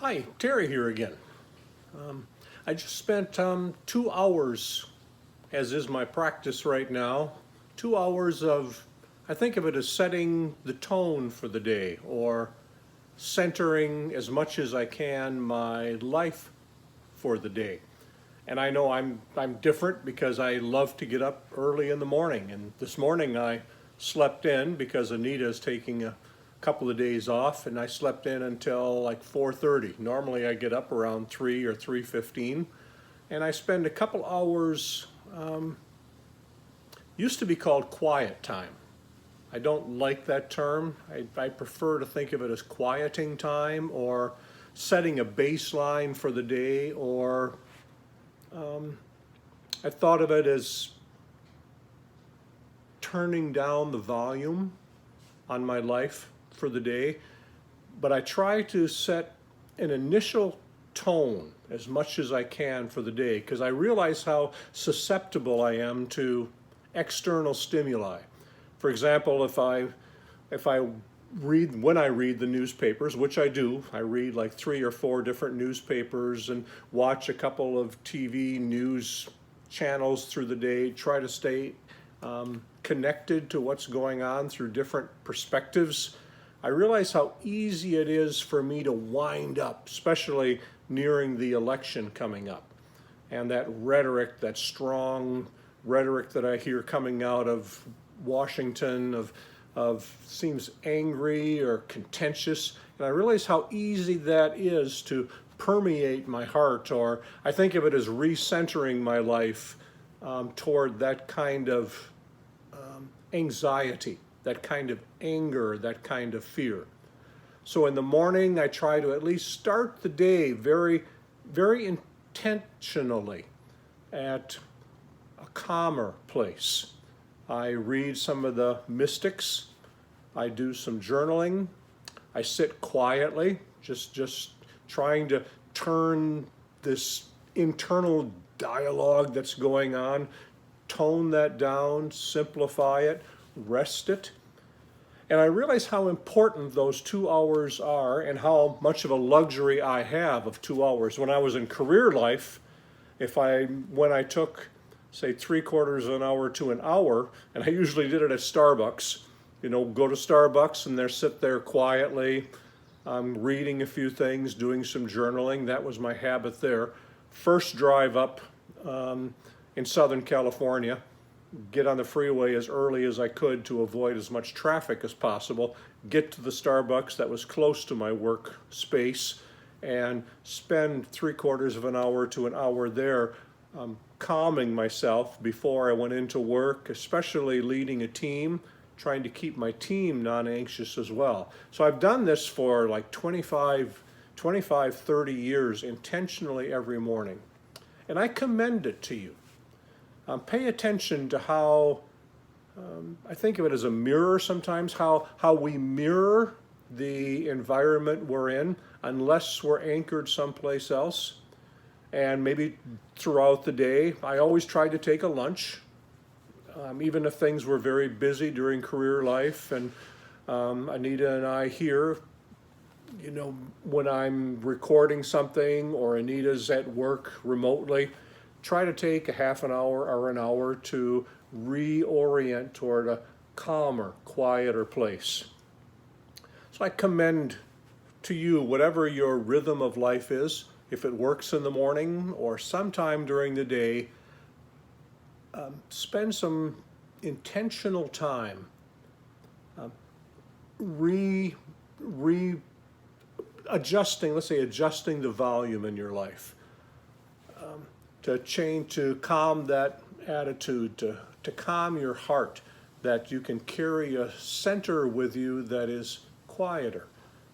Hi, Terry here again. I just spent 2 hours, as is my practice right now, 2 hours of, I think of it as setting the tone for the day or centering as much as I can my life for the day. And I know I'm different because I love to get up early in the morning. And this morning I slept in because Anita's taking a couple of days off, and I slept in until like 4:30. Normally I get up around 3 or 3:15, and I spend a couple hours, used to be called quiet time. I don't like that term. I prefer to think of it as quieting time or setting a baseline for the day, or I thought of it as turning down the volume on my life for the day, but I try to set an initial tone as much as I can for the day because I realize how susceptible I am to external stimuli. For example, if I read when I read the newspapers, which I do, I read like 3 or 4 different newspapers and watch a couple of TV news channels through the day, try to stay connected to what's going on through different perspectives. I realize how easy it is for me to wind up, especially nearing the election coming up. And that rhetoric, that strong rhetoric that I hear coming out of Washington of seems angry or contentious. And I realize how easy that is to permeate my heart, or I think of it as recentering my life toward that kind of anxiety, that kind of anger, that kind of fear. So in the morning, I try to at least start the day very, very intentionally at a calmer place. I read some of the mystics. I do some journaling. I sit quietly, just trying to turn this internal dialogue that's going on, tone that down, simplify it, rest it. And I realize how important those 2 hours are and how much of a luxury I have of 2 hours. When I was in career life, when I took, say, 3/4 of an hour to an hour, and I usually did it at Starbucks, go to Starbucks and sit there quietly, reading a few things, doing some journaling. That was my habit there. First drive up in Southern California, get on the freeway as early as I could to avoid as much traffic as possible, get to the Starbucks that was close to my work space, and spend 3/4 of an hour to an hour there calming myself before I went into work, especially leading a team, trying to keep my team non-anxious as well. So I've done this for like 25, 30 years intentionally every morning. And I commend it to you. Pay attention to how, I think of it as a mirror sometimes, how we mirror the environment we're in unless we're anchored someplace else. And maybe throughout the day, I always try to take a lunch, even if things were very busy during career life. And Anita and I here, when I'm recording something or Anita's at work remotely, try to take a half an hour or an hour to reorient toward a calmer, quieter place. So I commend to you whatever your rhythm of life is. If it works in the morning or sometime during the day, spend some intentional time adjusting, let's say adjusting the volume in your life, to calm that attitude, to calm your heart, that you can carry a center with you that is quieter,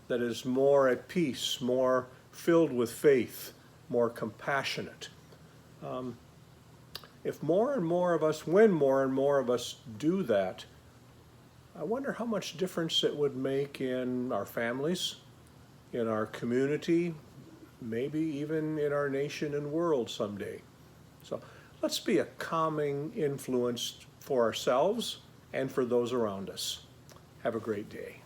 that is more at peace, more filled with faith, more compassionate. When more and more of us do that, I wonder how much difference it would make in our families, in our community, maybe even in our nation and world someday. So let's be a calming influence for ourselves and for those around us. Have a great day.